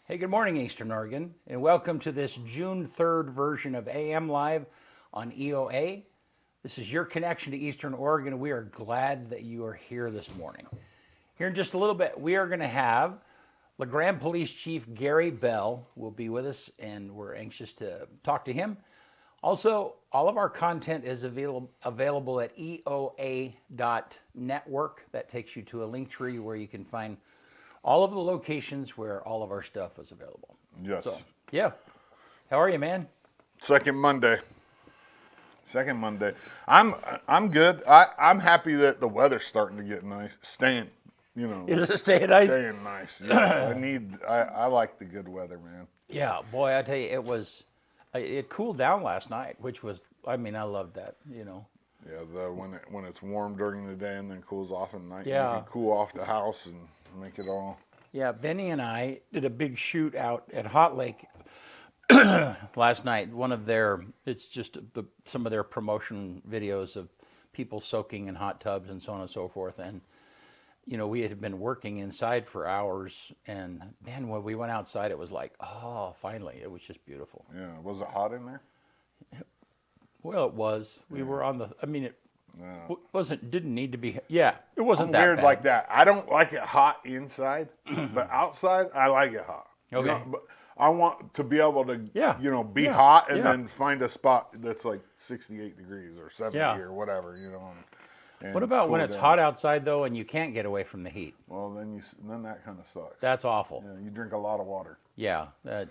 Hey, good morning, Eastern Oregon, and welcome to this June 3rd version of AM Live on EOA. This is your connection to Eastern Oregon, and we are glad that you are here this morning. Here in just a little bit, we are going to have LeGrand Police Chief Gary Bell will be with us, and we're anxious to talk to him. Also, all of our content is available at eoa.network. That takes you to a link tree where you can find all of the locations where all of our stuff is available. Yes. So, yeah. How are you, man? Second Monday. I'm good. I'm happy that the weather's starting to get nice. Staying Is it staying nice? staying nice. Yes. I like the good weather, man. Yeah, boy, I tell you, it cooled down last night, which was, I loved that, Yeah, when it's warm during the day and then cools off at night, Yeah. you can cool off the house and make it all. Yeah, Benny and I did a big shoot out at Hot Lake last night. It's just some of their promotion videos of people soaking in hot tubs and so on and so forth. And, we had been working inside for hours. And, man, when we went outside, it was like, oh, finally. It was just beautiful. Yeah, was it hot in there? Well, it was. We were on the, No. Didn't need to be, yeah, it wasn't I'm that weird bad. like that. I don't like it hot inside, but outside I like it hot. Okay. But I want to be able to, Yeah. be Yeah. hot and Yeah. then find a spot that's like 68 degrees or 70 Yeah. or whatever, and What about when cool it's down. hot outside, though, and you can't get away from the heat? Well, then that kind of sucks. That's awful. Yeah, you drink a lot of water. Yeah, Yeah,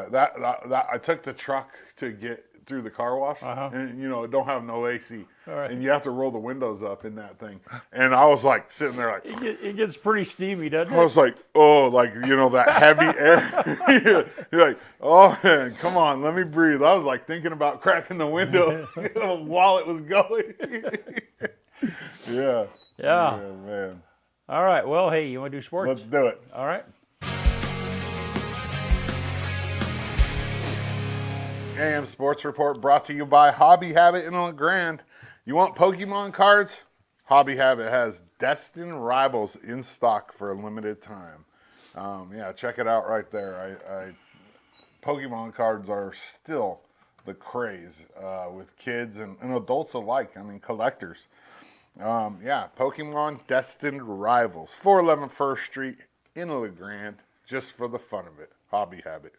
that I took the truck to get through the car wash, and it don't have no AC, All right. and you have to roll the windows up in that thing. And I was like sitting there like, it gets pretty steamy, doesn't I it? was like, oh, that heavy air. You're like, oh man, come on, let me breathe. I was like thinking about cracking the window while it was going. Yeah. Yeah. Man. All right. Well, hey, you want to do sports? Let's do it. All right. AM Sports Report brought to you by Hobby Habit in LeGrand. You want Pokemon cards? Hobby Habit has Destined Rivals in stock for a limited time. Check it out right there. Pokemon cards are still the craze with kids and adults alike. Collectors. Pokemon Destined Rivals, 411 First Street in LeGrand, just for the fun of it. Hobby Habit.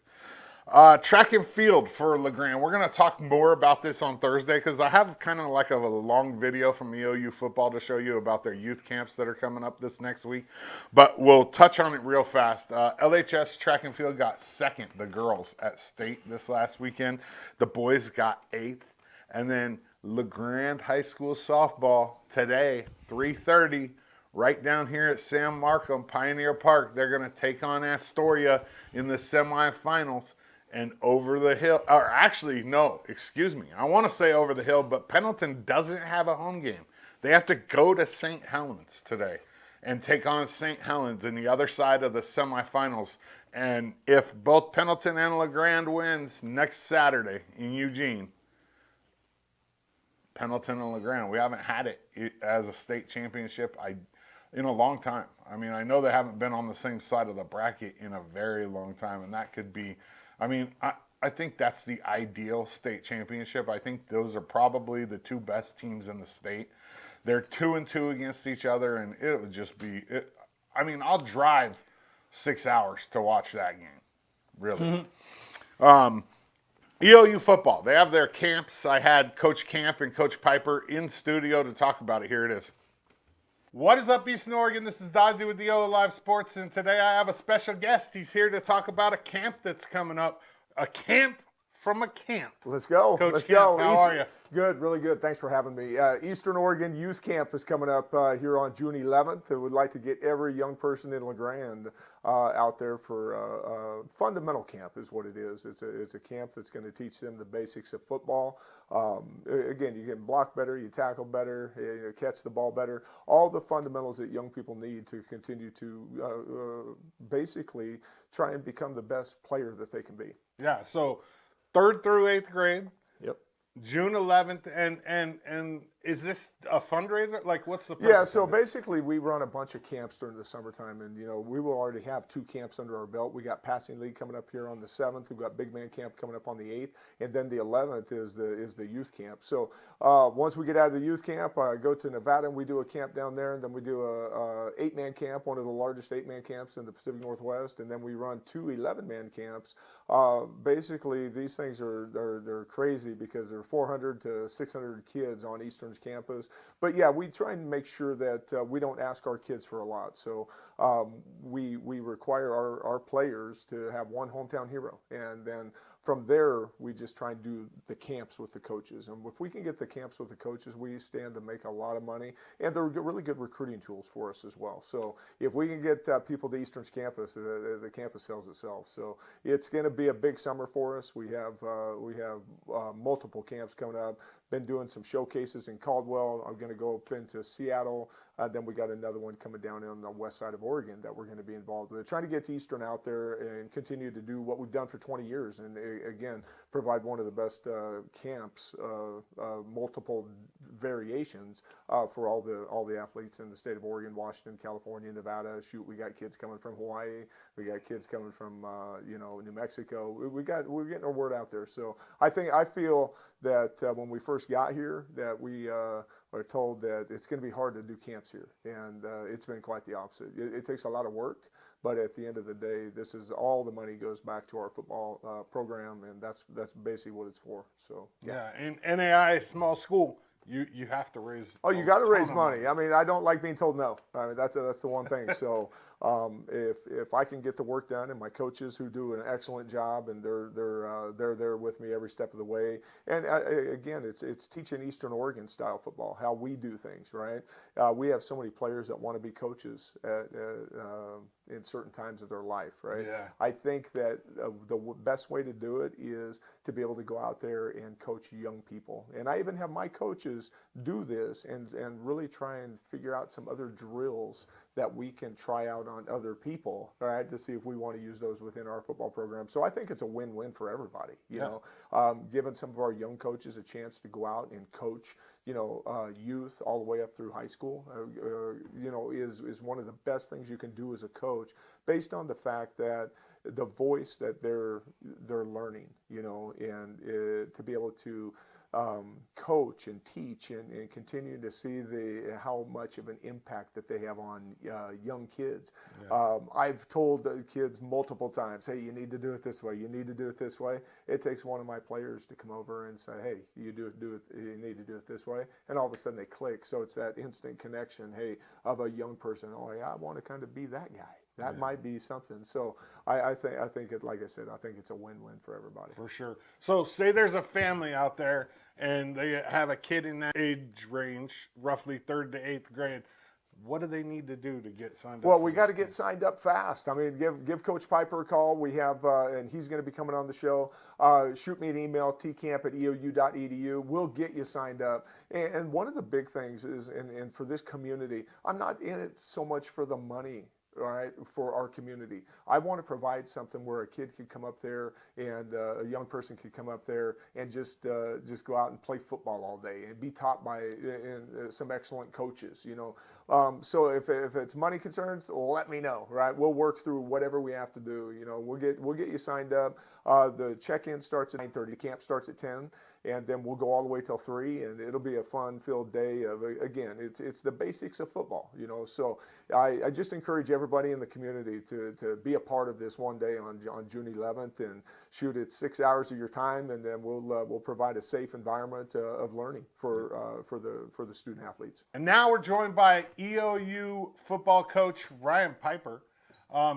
Track and field for LeGrand. We're going to talk more about this on Thursday because I have kind of like a long video from EOU football to show you about their youth camps that are coming up this next week. But we'll touch on it real fast. LHS track and field got second, the girls, at state this last weekend. The boys got 8th. And then LeGrand High School softball today, 3:30, right down here at Sam Markham, Pioneer Park. They're going to take on Astoria in the semifinals. And over the hill, or actually, no, excuse me. I want to say over the hill, but Pendleton doesn't have a home game. They have to go to St. Helens today and take on St. Helens in the other side of the semifinals. And if both Pendleton and LeGrand wins next Saturday in Eugene, Pendleton and LeGrand, we haven't had it as a state championship in a long time. I know they haven't been on the same side of the bracket in a very long time, and that could be, I think that's the ideal state championship. I think those are probably the two best teams in the state. They're 2-2 against each other, and it would just be, I'll drive 6 hours to watch that game, really. EOU football, they have their camps. I had Coach Camp and Coach Piper in studio to talk about it. Here it is. What is up, Eastern Oregon? This is Dodzy with EOA Live Sports, and today I have a special guest. He's here to talk about a camp that's coming up. A camp from a camp. Let's go. Coach Let's Camp, go. how are you? Good, really good. Thanks for having me. Eastern Oregon Youth Camp is coming up here on June 11th. And we'd like to get every young person in LeGrand out there for a fundamental camp is what it is. It's a camp that's going to teach them the basics of football. Again, you can block better, you tackle better, you catch the ball better. All the fundamentals that young people need to continue to basically try and become the best player that they can be. Yeah, so 3rd through 8th grade. Yep. June 11th, and is this a fundraiser? Like, what's the purpose Yeah, so of it? basically we run a bunch of camps during the summertime, and we will already have 2 camps under our belt. We got passing league coming up here on the 7th. We've got big man camp coming up on the 8th, and then the 11th is the youth camp. So once we get out of the youth camp, I go to Nevada and we do a camp down there, and then we do a 8-man camp, one of the largest 8-man camps in the Pacific Northwest, and then we run 2 11-man camps. Basically, these things they're crazy because there are 400 to 600 kids on Eastern's campus. But yeah, we try and make sure that we don't ask our kids for a lot. So we require our players to have one hometown hero, and then from there we just try and do the camps with the coaches. And if we can get the camps with the coaches, we stand to make a lot of money, and they're really good recruiting tools for us as well. So if we can get people to Eastern's campus, the campus sells itself. So it's going to be a big summer for us. We have multiple camps coming up. Been doing some showcases in Caldwell. I'm going to go up into Seattle. Then we got another one coming down on the west side of Oregon that we're going to be involved with. Trying to get to Eastern out there and continue to do what we've done for 20 years. And again, provide one of the best camps, multiple variations for all the athletes in the state of Oregon, Washington, California, Nevada. Shoot, we got kids coming from Hawaii. We got kids coming from New Mexico. We're getting our word out there. So I feel that when we first got here, that we are told that it's going to be hard to do camps here, and it's been quite the opposite. It takes a lot of work, but at the end of the day, this is all the money goes back to our football program, and that's basically what it's for. So Yeah, and NAI small school, you have to raise. oh, you got to raise money. I mean, I don't like being told no. I mean, that's the one thing. So if I can get the work done, and my coaches who do an excellent job, and they're there with me every step of the way. And again, it's teaching Eastern Oregon style football, how we do things, right? We have so many players that want to be coaches in certain times of their life, right? Yeah. I think that the best way to do it is to be able to go out there and coach young people. And I even have my coaches do this and really try and figure out some other drills that we can try out on other people, all right, to see if we want to use those within our football program. So I think it's a win-win for everybody, you know, giving some of our young coaches a chance to go out and coach, youth all the way up through high school, is one of the best things you can do as a coach, based on the fact that the voice that they're learning, and to be able to coach and teach and continue to see how much of an impact that they have on young kids. Yeah. I've told the kids multiple times, hey, you need to do it this way. You need to do it this way. It takes one of my players to come over and say, hey, you do it. You need to do it this way. And all of a sudden they click. So it's that instant connection, hey, of a young person. Oh, yeah, I want to kind of be that guy. That might be something. So I think it, like I said, I think it's a win-win for everybody. For sure. So say there's a family out there and they have a kid in that age range, roughly 3rd to 8th grade. What do they need to do to get signed up? Well, we got to get signed up fast. I mean, give Coach Piper a call. We have, and he's going to be coming on the show. Shoot me an email, tcamp@eou.edu. We'll get you signed up. And one of the big things is, and for this community, I'm not in it so much for the money. All right, for our community, I want to provide something where a kid could come up there and a young person could come up there and just go out and play football all day and be taught by some excellent coaches. So if it's money concerns, let me know. Right, we'll work through whatever we have to do. We'll get you signed up. The check-in starts at 9:30. Camp starts at 10. And then we'll go all the way till 3, and it'll be a fun-filled day of, again, it's the basics of football, So I just encourage everybody in the community to be a part of this one day on June 11th, and shoot, it's 6 hours of your time, and then we'll provide a safe environment of learning for the student athletes. And now we're joined by EOU football coach Ryan Piper.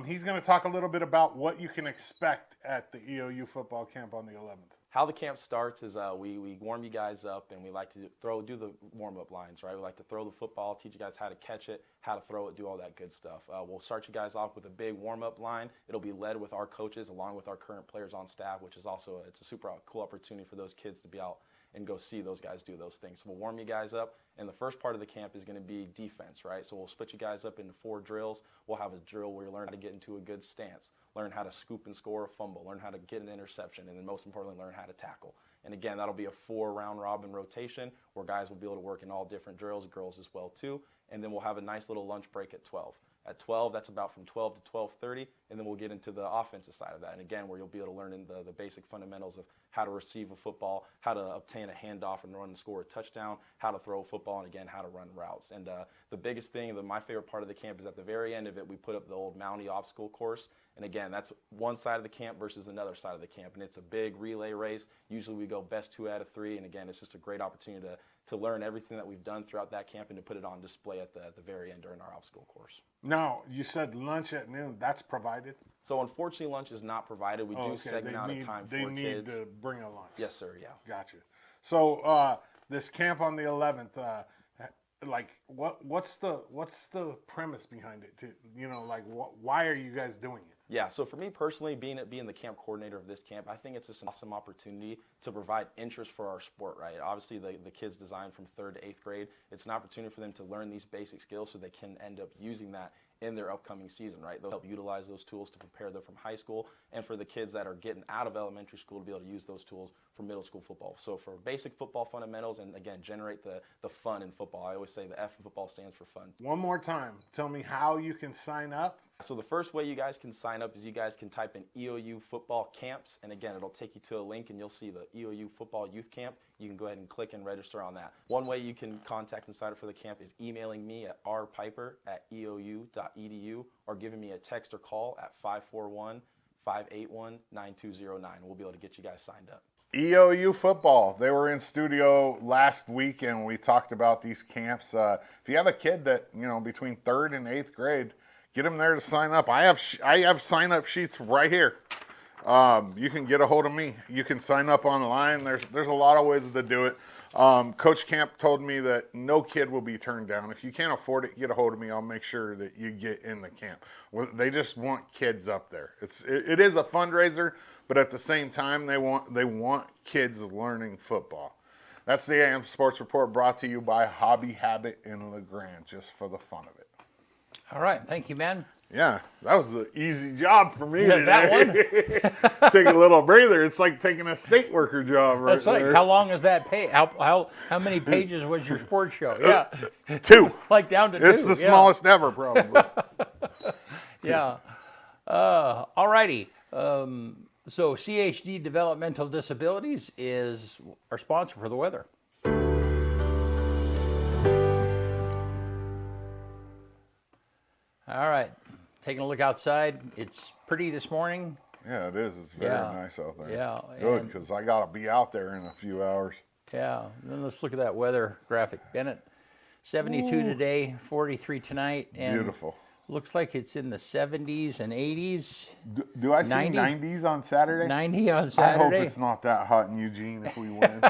He's going to talk a little bit about what you can expect at the EOU football camp on the 11th. How the camp starts is we warm you guys up, and we like to do the warm-up lines, right? We like to throw the football, teach you guys how to catch it, how to throw it, do all that good stuff. We'll start you guys off with a big warm-up line. It'll be led with our coaches along with our current players on staff, which is also it's a super cool opportunity for those kids to be out and go see those guys do those things. So we'll warm you guys up, and the first part of the camp is going to be defense, right? So we'll split you guys up into 4 drills. We'll have a drill where you learn how to get into a good stance, learn how to scoop and score a fumble, learn how to get an interception, and then most importantly, learn how to tackle. And again, that'll be a 4 round robin rotation where guys will be able to work in all different drills, girls as well too. And then we'll have a nice little lunch break at 12. At 12, that's about from 12 to 12:30, and then we'll get into the offensive side of that. And again, where you'll be able to learn in the basic fundamentals of how to receive a football, how to obtain a handoff and run and score a touchdown, how to throw a football, and again, how to run routes. And the biggest thing, my favorite part of the camp is at the very end of it, we put up the old Mountie obstacle course. And again, that's one side of the camp versus another side of the camp. And it's a big relay race. Usually we go best 2 out of 3. And again, it's just a great opportunity to learn everything that we've done throughout that camp and to put it on display at the very end during our obstacle course. Now, you said lunch at noon. That's provided? So unfortunately, lunch is not provided. We do segment out a time for kids. They need to bring a lunch. Yes, sir, yeah. Gotcha. So this camp on the 11th, like what's the premise behind it? Why are you guys doing it? Yeah, so for me personally, being the camp coordinator of this camp, I think it's just an awesome opportunity to provide interest for our sport, right? Obviously, the kids designed from 3rd to 8th grade. It's an opportunity for them to learn these basic skills so they can end up using that in their upcoming season, right? They'll help utilize those tools to prepare them from high school, and for the kids that are getting out of elementary school to be able to use those tools for middle school football. So for basic football fundamentals, and again, generate the fun in football. I always say the F in football stands for fun. One more time, tell me how you can sign up. So the first way you guys can sign up is you guys can type in EOU football camps, and again, it'll take you to a link and you'll see the EOU football youth camp. You can go ahead and click and register on that. One way you can contact and sign up for the camp is emailing me at rpiper@eou.edu or giving me a text or call at 541-581-9209. We'll be able to get you guys signed up. EOU football. They were in studio last week and we talked about these camps. If you have a kid that, between 3rd and 8th grade, get them there to sign up. I have sign-up sheets right here. You can get a hold of me. You can sign up online. There's a lot of ways to do it. Coach Camp told me that no kid will be turned down. If you can't afford it, get a hold of me. I'll make sure that you get in the camp. They just want kids up there. It is a fundraiser, but at the same time, they want kids learning football. That's the AM Sports Report brought to you by Hobby Habit in LeGrand, just for the fun of it. All right. Thank you, man. Yeah, that was an easy job for me today. That one? Take a little breather. It's like taking a state worker job right That's like, there. how long is that page? How many pages was your sports show? Yeah. 2. Like down to 2. It's the smallest ever, probably. Yeah. All righty. So CHD Developmental Disabilities is our sponsor for the weather. All right. Taking a look outside. It's pretty this morning. Yeah, it is. It's very nice out there. Yeah, Good, and- because I got to be out there in a few hours. Yeah. Then let's look at that weather graphic. Bennett, 72 today, 43 tonight. And Beautiful. looks like it's in the 70s and 80s. Do I see 90? 90s on Saturday? 90 on I Saturday. hope it's not that hot in Eugene if we win.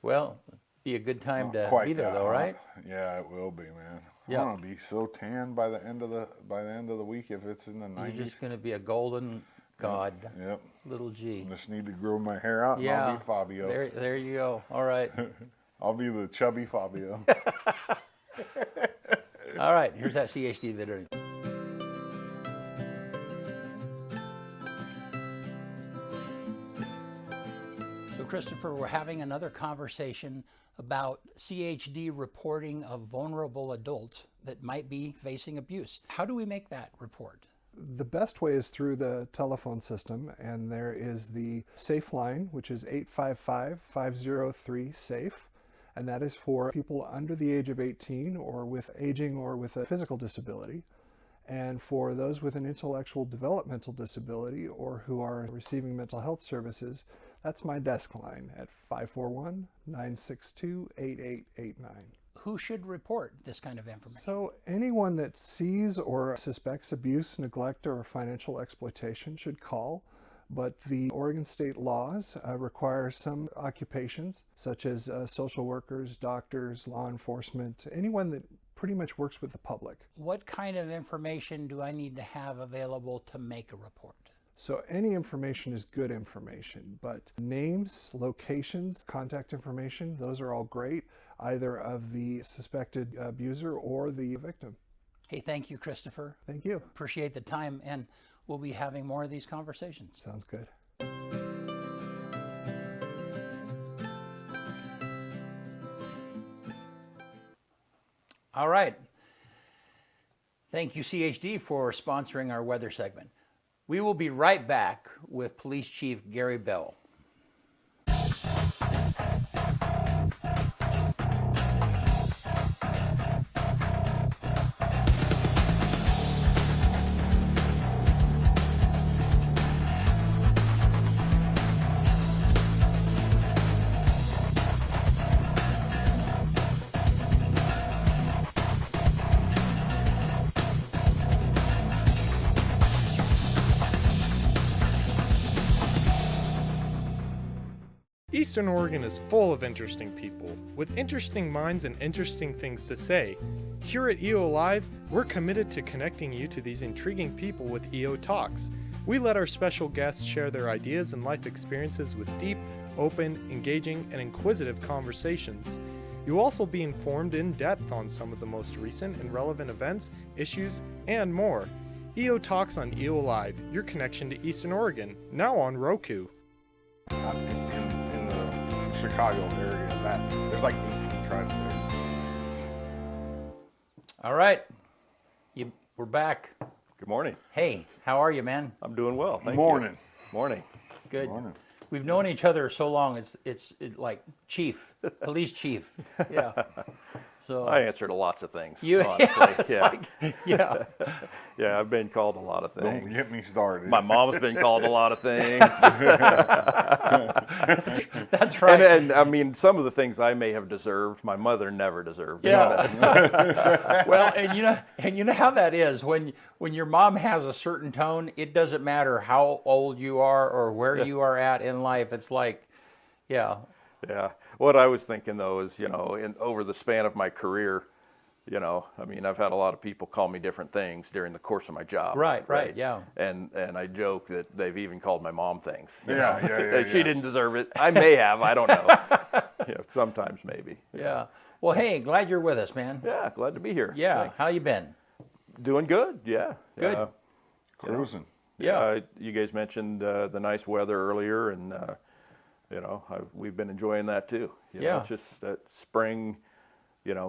Well, be a good time to Quite be there that though, hot. right? Yeah, it will be, man. Yeah. I'm gonna be so tan by the end of the week if it's in the 90s. You're just going to be a golden god, Yep. little G. Just need to grow my hair out and Yeah. I'll be Fabio. There you go. All right. I'll be the chubby Fabio. All right. Here's that CHD video. So, Christopher, we're having another conversation about CHD reporting of vulnerable adults that might be facing abuse. How do we make that report? The best way is through the telephone system, and there is the SAFE line, which is 855-503-SAFE, and that is for people under the age of 18 or with aging or with a physical disability. And for those with an intellectual developmental disability or who are receiving mental health services, that's my desk line at 541-962-8889. Who should report this kind of information? So anyone that sees or suspects abuse, neglect, or financial exploitation should call, but the Oregon state laws require some occupations, such as social workers, doctors, law enforcement, anyone that pretty much works with the public. What kind of information do I need to have available to make a report? So any information is good information, but names, locations, contact information, those are all great, either of the suspected abuser or the victim. Hey, thank you, Christopher. Thank you. Appreciate the time, and we'll be having more of these conversations. Sounds good. All right. Thank you, CHD, for sponsoring our weather segment. We will be right back with Police Chief Gary Bell. Eastern Oregon is full of interesting people, with interesting minds and interesting things to say. Here at EO Live, we're committed to connecting you to these intriguing people with EO Talks. We let our special guests share their ideas and life experiences with deep, open, engaging, and inquisitive conversations. You'll also be informed in depth on some of the most recent and relevant events, issues, and more. EO Talks on EO Live, your connection to Eastern Oregon, now on Roku. In the Chicago area, that there's like 18 tribes there. All right. We're back. Good morning. Hey, how are you, man? I'm doing well. Thank Morning. you. Morning. Good. Morning. We've known each other so long. It's like chief, police chief. Yeah. So I answer to lots of things. you, honestly. it's yeah. like, yeah, Yeah, I've been called a lot of Don't things. get me started. My mom's been called a lot of things. that's right. And I mean, some of the things I may have deserved, my mother never deserved. Yeah. Well, and you know how that is when your mom has a certain tone. It doesn't matter how old you are or where you are at in life. It's like, yeah, Yeah. What I was thinking though is, over the span of my career, I mean, I've had a lot of people call me different things during the course of my job. Right, yeah. And I joke that they've even called my mom things. Yeah. She didn't deserve it. I may have. I don't know. Sometimes maybe. yeah. Well, hey, glad you're with us, man. Yeah. Glad to be here. Yeah. Thanks. How you been? Doing good. Yeah. Good. Cruising. Yeah. You guys mentioned the nice weather earlier, and we've been enjoying that too. Yeah. It's just that spring,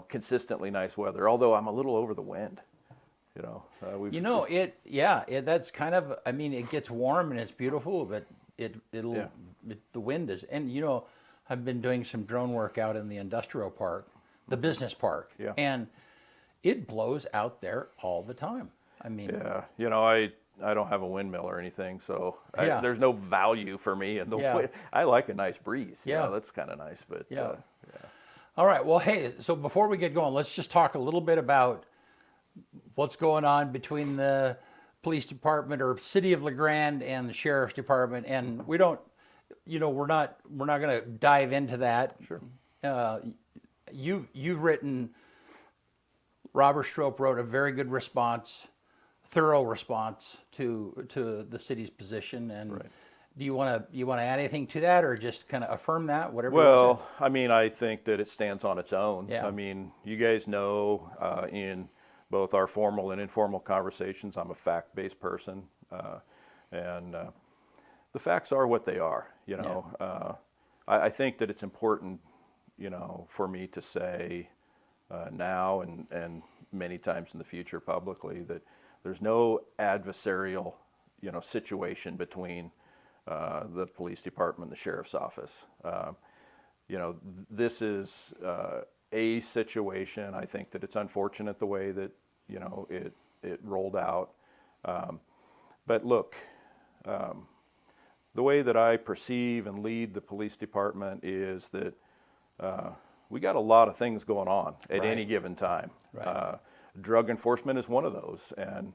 consistently nice weather. Although I'm a little over the wind. That's kind of. I mean, it gets warm and it's beautiful, but the wind is. And I've been doing some drone work out in the industrial park, the business park, Yeah. and it blows out there all the time. I mean, Yeah. I don't have a windmill or anything, so Yeah. there's no value for me in the Yeah. wind. I like a nice breeze. Yeah. That's kind of nice, but Yeah. All right. Well, hey, so before we get going, let's just talk a little bit about what's going on between the police department or city of LeGrand and the sheriff's department. And we don't, we're not going to dive into that. Sure. You've written. Robert Strope wrote a very good response, thorough response to the city's position. And Right. do you want to add anything to that, or just kind of affirm that? Whatever. you wanna say? Well, I mean, I think that it stands on its own. Yeah. I mean, you guys know in both our formal and informal conversations, I'm a fact-based person, and the facts are what they are. I think that it's important, for me to say now and many times in the future publicly that there's no adversarial, situation between the police department and the sheriff's office. This is a situation. I think that it's unfortunate the way that it rolled out. But look, the way that I perceive and lead the police department is that we got a lot of things going on at Right. any given time. Right. Drug enforcement is one of those, and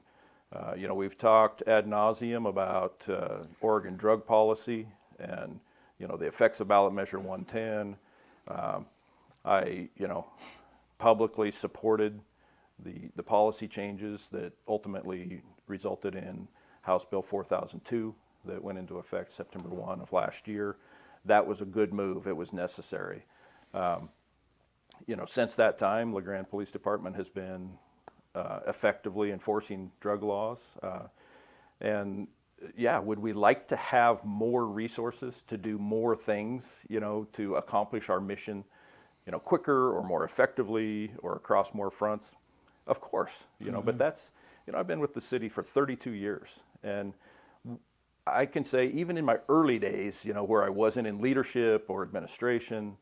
we've talked ad nauseum about Oregon drug policy and the effects of ballot measure 110. I publicly supported the policy changes that ultimately resulted in House Bill 4002 that went into effect September 1 of last year. That was a good move. It was necessary. Since that time, LeGrand Police Department has been effectively enforcing drug laws. Would we like to have more resources to do more things, to accomplish our mission, quicker or more effectively or across more fronts? Of course, but that's, I've been with the city for 32 years, and I can say even in my early days, where I wasn't in leadership or administration,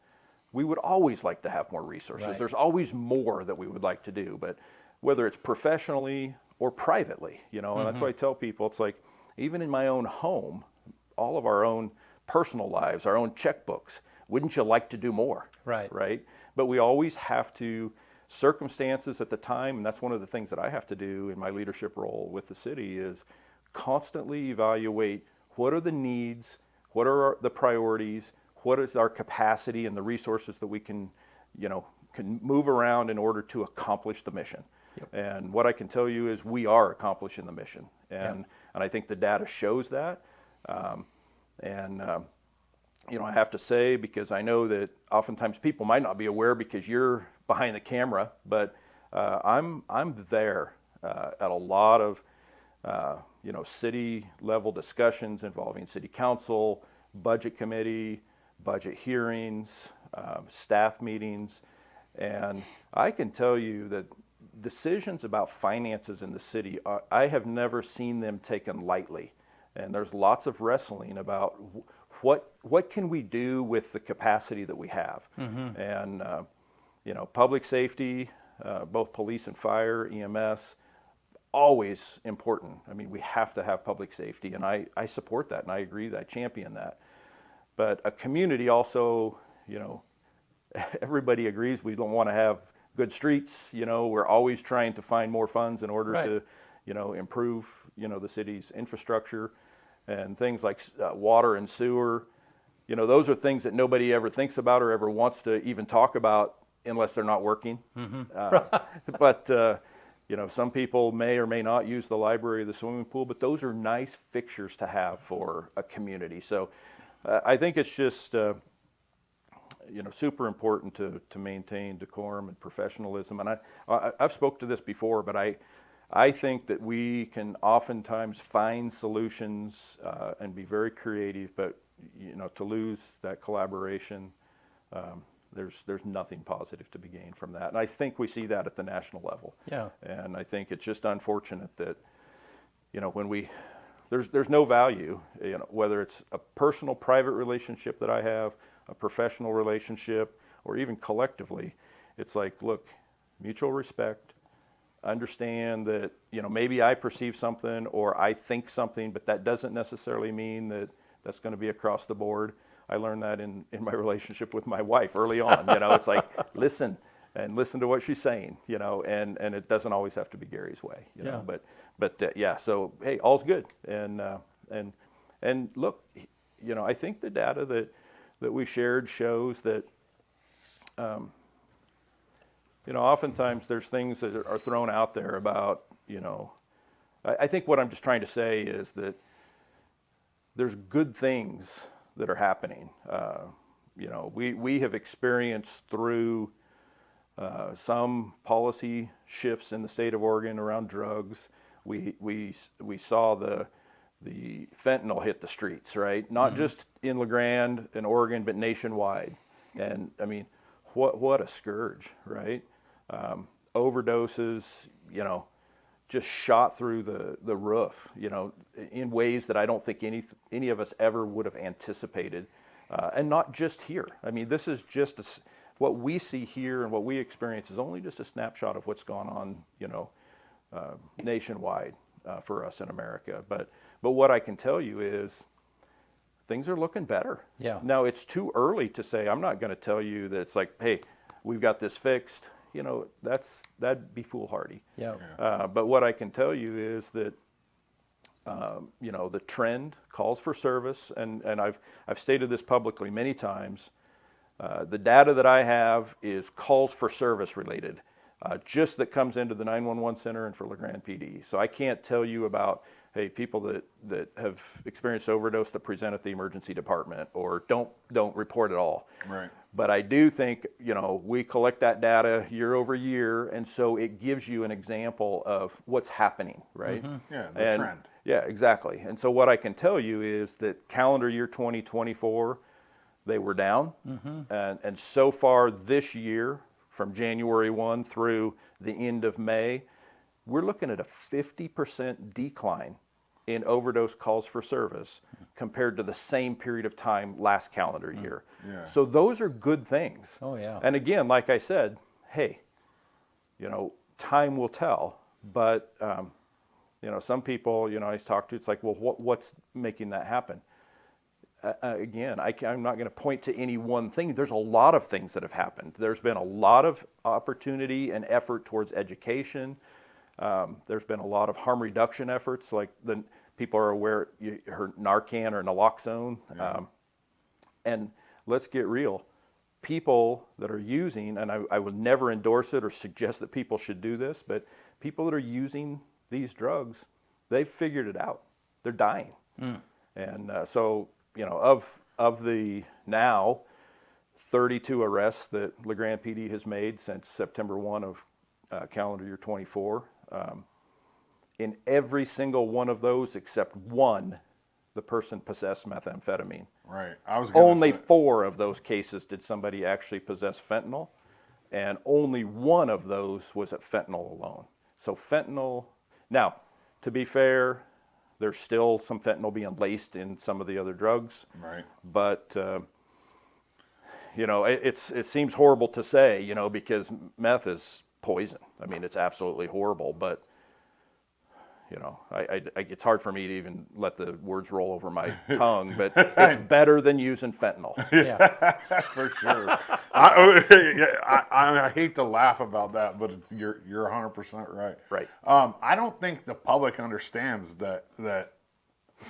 we would always like to have more resources. Right. There's always more that we would like to do, but whether it's professionally or privately, and that's why I tell people, it's like, even in my own home, all of our own personal lives, our own checkbooks, wouldn't you like to do more? Right. Right? But we always have to, circumstances at the time, and that's one of the things that I have to do in my leadership role with the city, is constantly evaluate what are the needs, what are the priorities, what is our capacity and the resources that we can move around in order to accomplish the mission. Yep. And what I can tell you is we are accomplishing the mission, and I think the data shows that. I have to say, because I know that oftentimes people might not be aware because you're behind the camera, but I'm there at a lot of city level discussions involving city council, budget committee, budget hearings, staff meetings, and I can tell you that decisions about finances in the city, I have never seen them taken lightly, and there's lots of wrestling about what can we do with the capacity that we have. And public safety, both police and fire, EMS, always important. I mean, we have to have public safety, and I support that, and I agree that I champion that. But a community also, everybody agrees we don't want to have good streets. We're always trying to find more funds in order to, improve, the city's infrastructure, and things like water and sewer. Those are things that nobody ever thinks about or ever wants to even talk about unless they're not working. But some people may or may not use the library or the swimming pool, but those are nice fixtures to have for a community. So I think it's just super important to maintain decorum and professionalism. And I've spoke to this before, but I think that we can oftentimes find solutions and be very creative, but to lose that collaboration, there's nothing positive to be gained from that. And I think we see that at the national level. Yeah. And I think it's just unfortunate that when there's no value, whether it's a personal private relationship that I have, a professional relationship, or even collectively, it's like, look, mutual respect. Understand that maybe I perceive something or I think something, but that doesn't necessarily mean that that's going to be across the board. I learned that in my relationship with my wife early on. It's like, listen to what she's saying, and it doesn't always have to be Gary's way, but so hey, all's good. And look, I think the data that we shared shows that oftentimes there's things that are thrown out there about, I think what I'm just trying to say is that there's good things that are happening. We have experienced through some policy shifts in the state of Oregon around drugs. We saw the fentanyl hit the streets, right? Not just in La Grande and Oregon, but nationwide. And I mean, what a scourge, right? Overdoses, just shot through the roof, in ways that I don't think any of us ever would have anticipated. And not just here. I mean, this is just what we see here and what we experience is only just a snapshot of what's gone on, nationwide for us in America. But what I can tell you is things are looking better. Yeah. Now, it's too early to say. I'm not going to tell you that it's like, hey, we've got this fixed. That'd be foolhardy. Yeah. But what I can tell you is that the trend calls for service, and I've stated this publicly many times. The data that I have is calls for service related, just that comes into the 911 center and for La Grande PD. So I can't tell you about, hey, people that have experienced overdose that present at the emergency department or don't report at all. Right. But I do think, we collect that data year over year, and so it gives you an example of what's happening, right? Yeah, the trend. Yeah, exactly. And so what I can tell you is that calendar year 2024, they were down. And so far this year, from January 1 through the end of May, we're looking at a 50% decline in overdose calls for service compared to the same period of time last calendar year. Yeah. So those are good things. Oh, yeah. And again, like I said, hey, you know, time will tell. But, you know, some people, you know, I talk to, it's like, well, what's making that happen? Again, I'm not going to point to any one thing. There's a lot of things that have happened. There's been a lot of opportunity and effort towards education. There's been a lot of harm reduction efforts, like the people are aware, you heard Narcan or naloxone. And let's get real. People that are using, and I would never endorse it or suggest that people should do this, but people that are using these drugs, they've figured it out. They're dying. And so, you know, of the now 32 arrests that LeGrand PD has made since September 1 of calendar year 24, in every single one of those except one, the person possessed methamphetamine. Right. I was gonna Only say, 4 of those cases did somebody actually possess fentanyl, and only one of those was at fentanyl alone. So fentanyl, now, to be fair, there's still some fentanyl being laced in some of the other drugs. Right. But, you know, it seems horrible to say, you know, because meth is poison. I mean, it's absolutely horrible, but, you know, it's hard for me to even let the words roll over my tongue, but it's better than using fentanyl. Yeah. For sure. I hate to laugh about that, but you're 100% right. Right. I don't think the public understands that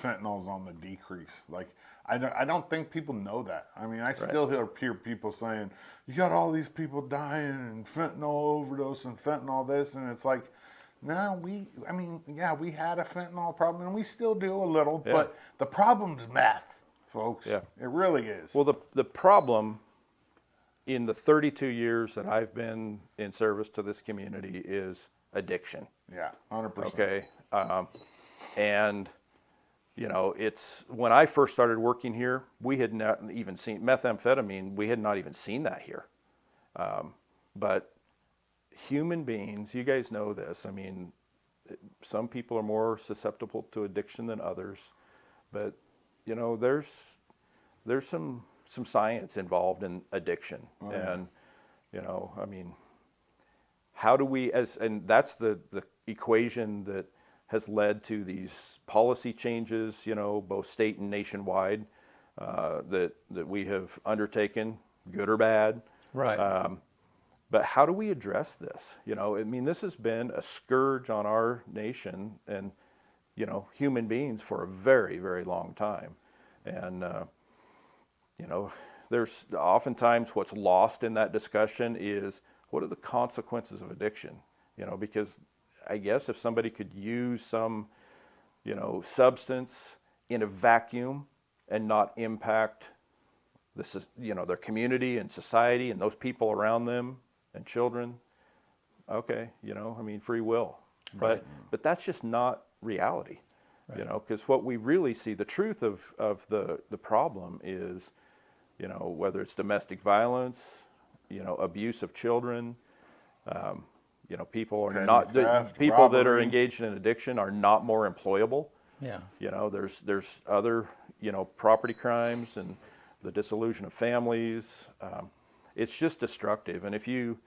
fentanyl's on the decrease. Like, I don't think people know that. I mean, I still hear people saying, you got all these people dying and fentanyl overdose and fentanyl this, and it's like, no, we had a fentanyl problem, and we still do a little, but the problem's meth, folks. Yeah. It really is. Well, the problem in the 32 years that I've been in service to this community is addiction. Yeah, 100%. Okay. And, you know, it's when I first started working here, we had not even seen methamphetamine. We had not even seen that here. But human beings, you guys know this. I mean, some people are more susceptible to addiction than others, but you know, there's some science involved in addiction. And you know, I mean, how do we and that's the equation that has led to these policy changes, you know, both state and nationwide, that we have undertaken, good or bad. Right. But how do we address this? You know, I mean, this has been a scourge on our nation and, you know, human beings for a very, very long time. And, you know, there's oftentimes what's lost in that discussion is what are the consequences of addiction? You know, because I guess if somebody could use some, you know, substance in a vacuum and not impact this is, you know, their community and society and those people around them and children, okay, you know, I mean, free will. But that's just not reality, you know, because what we really see, the truth of the problem is, you know, whether it's domestic violence, you know, abuse of children, you know, people are Petty not, theft, people that are robbery. engaged in addiction are not more employable. Yeah. You know, there's other, you know, property crimes and the dissolution of families. It's just destructive. And if you,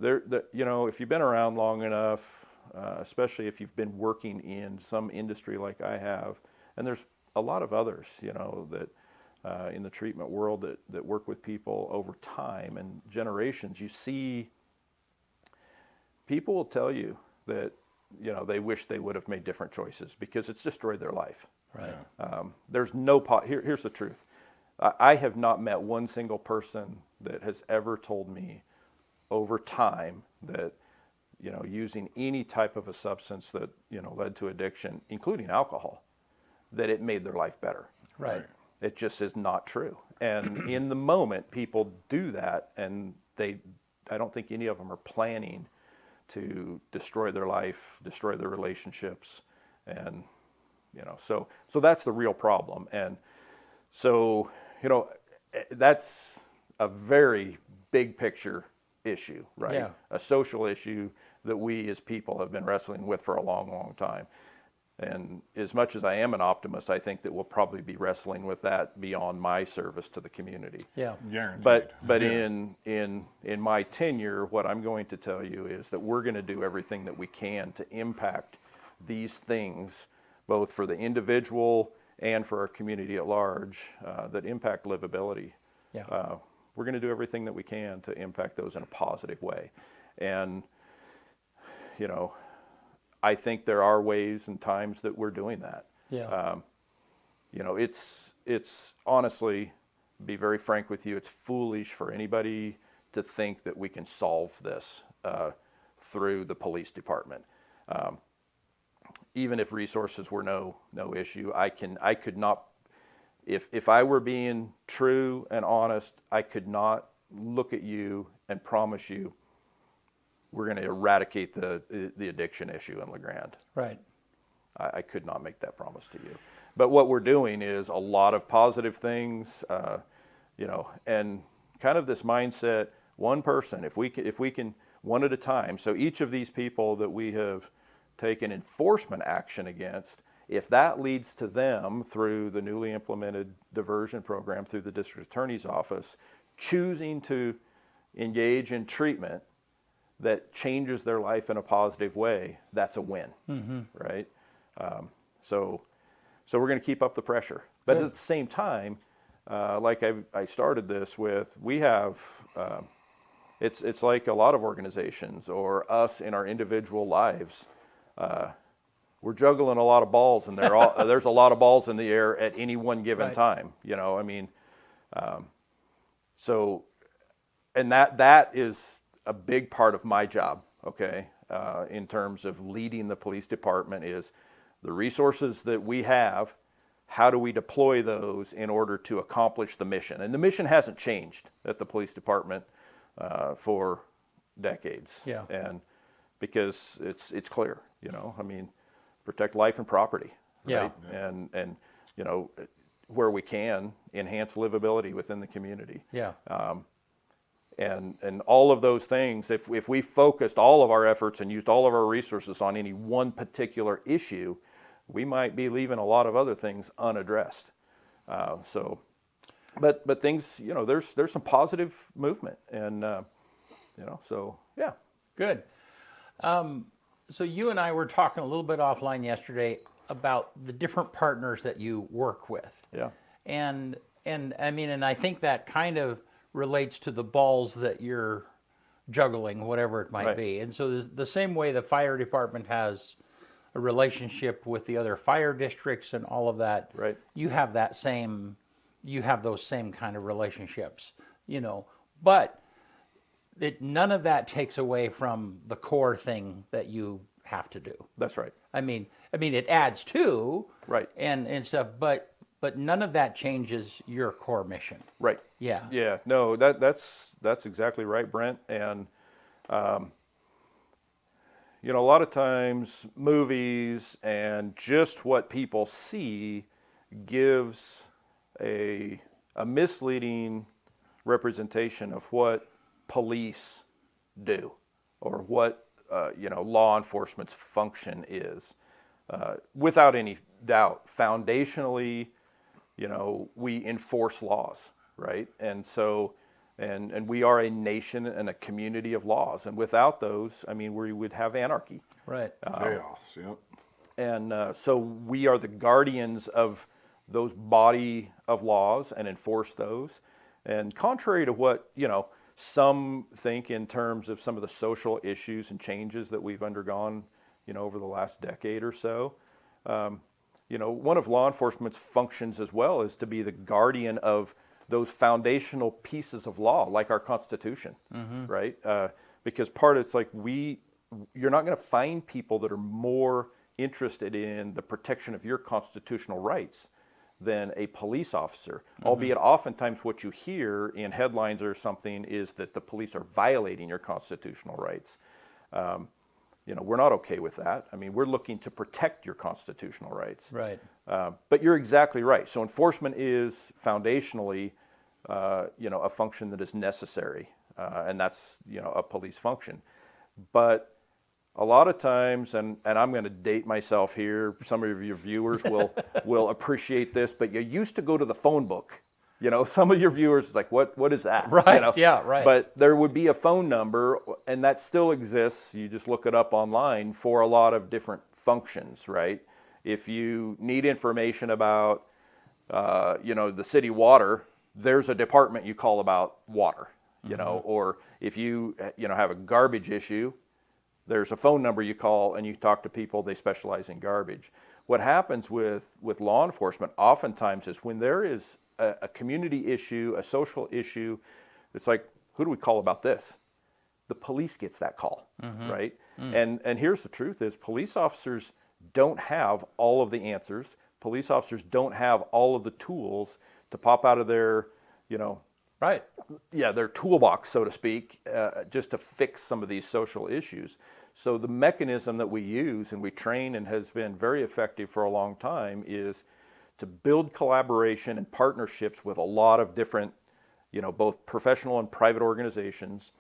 you know, if you've been around long enough, especially if you've been working in some industry like I have, and there's a lot of others, you know, that in the treatment world that work with people over time and generations, you see people will tell you that, you know, they wish they would have made different choices because it's destroyed their life. Right. There's no here's the truth. I have not met one single person that has ever told me over time that, you know, using any type of a substance that, you know, led to addiction, including alcohol, that it made their life better. Right. It just is not true. And in the moment, people do that, and I don't think any of them are planning to destroy their life, destroy their relationships, and, you know, so that's the real problem. And so, you know, that's a very big picture issue, right? Yeah. A social issue that we as people have been wrestling with for a long, long time. And as much as I am an optimist, I think that we'll probably be wrestling with that beyond my service to the community. Yeah. Guaranteed. But Yeah. in my tenure, what I'm going to tell you is that we're going to do everything that we can to impact these things, both for the individual and for our community at large, that impact livability. Yeah. We're going to do everything that we can to impact those in a positive way. And, you know, I think there are ways and times that we're doing that. Yeah. You know, it's honestly, be very frank with you, it's foolish for anybody to think that we can solve this through the police department. Even if resources were no issue, I could not, if I were being true and honest, I could not look at you and promise you we're going to eradicate the addiction issue in LeGrand. Right. I could not make that promise to you. But what we're doing is a lot of positive things, you know, and kind of this mindset, one person, if we can one at a time. So each of these people that we have taken enforcement action against, if that leads to them through the newly implemented diversion program through the district attorney's office, choosing to engage in treatment that changes their life in a positive way, that's a win, right? So we're going to keep up the pressure. But at the same time, like I started this with, we have, it's like a lot of organizations or us in our individual lives, we're juggling a lot of balls, and there's a lot of balls in the air at any one given time. You know, I mean, so, and that is a big part of my job. Okay, in terms of leading the police department, is the resources that we have. How do we deploy those in order to accomplish the mission? And the mission hasn't changed at the police department for decades. Yeah. And because it's clear, you know, I mean, protect life and property, right? Yeah. And you know, where we can, enhance livability within the community. Yeah. And all of those things, if we focused all of our efforts and used all of our resources on any one particular issue, we might be leaving a lot of other things unaddressed. But things, you know, there's some positive movement, and you know, so yeah. Good. So you and I were talking a little bit offline yesterday about the different partners that you work with. Yeah. And I mean, and I think that kind of relates to the balls that you're juggling, whatever it might Right. be. And so the same way the fire department has a relationship with the other fire districts and all of that, Right. you have those same kind of relationships, you know. But none of that takes away from the core thing that you have to do. That's right. I mean, it adds to, Right. and stuff, but none of that changes your core mission. Right. Yeah. Yeah. No, that's exactly right, Brent. And you know, a lot of times movies and just what people see gives a misleading representation of what police do or what you know, law enforcement's function is. Without any doubt, foundationally, you know, we enforce laws, right? And so, and we are a nation and a community of laws. And without those, I mean, we would have anarchy. Right. Chaos. Yep. And so we are the guardians of those body of laws and enforce those. And contrary to what, you know, some think in terms of some of the social issues and changes that we've undergone, you know, over the last decade or so, you know, one of law enforcement's functions as well is to be the guardian of those foundational pieces of law, like our Constitution, right? Because it's like you're not going to find people that are more interested in the protection of your constitutional rights than a police officer, albeit oftentimes what you hear in headlines or something is that the police are violating your constitutional rights. You know, we're not okay with that. I mean, we're looking to protect your constitutional rights. Right. But you're exactly right. So enforcement is foundationally a function that is necessary, and that's, a police function. But a lot of times, and I'm going to date myself here, some of your viewers will appreciate this, but you used to go to the phone book. Some of your viewers like, what is that? Right, yeah, right. But there would be a phone number, and that still exists. You just look it up online for a lot of different functions, right? If you need information about, the city water, there's a department you call about water, or if you, have a garbage issue, there's a phone number you call and you talk to people, they specialize in garbage. What happens with law enforcement oftentimes is when there is a community issue, a social issue, it's like, who do we call about this? The police gets that call, right? And here's the truth is police officers don't have all of the answers. Police officers don't have all of the tools to pop out of their, Right. yeah, their toolbox, so to speak, just to fix some of these social issues. So the mechanism that we use and we train and has been very effective for a long time is to build collaboration and partnerships with a lot of different, both professional and private organizations,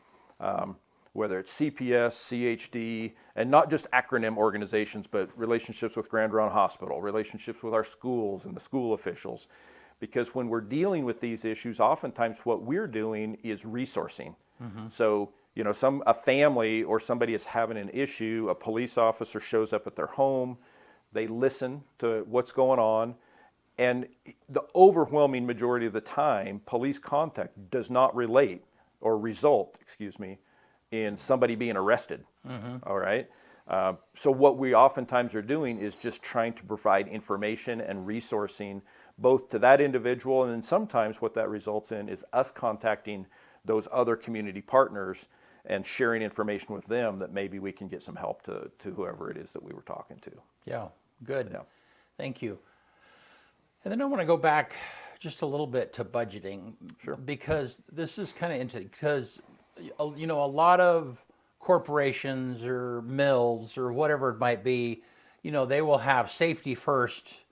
whether it's CPS, CHD, and not just acronym organizations, but relationships with Grand Ronde Hospital, relationships with our schools and the school officials. Because when we're dealing with these issues, oftentimes what we're doing is resourcing. So, a family or somebody is having an issue, a police officer shows up at their home, they listen to what's going on, and the overwhelming majority of the time, police contact does not result, in somebody being arrested, all right? So what we oftentimes are doing is just trying to provide information and resourcing both to that individual, and then sometimes what that results in is us contacting those other community partners and sharing information with them that maybe we can get some help to whoever it is that we were talking to. Yeah, good. Yeah. Thank you. And then I want to go back just a little bit to budgeting. Sure. Because this is kind of interesting, because, a lot of corporations or mills or whatever it might be, they will have safety first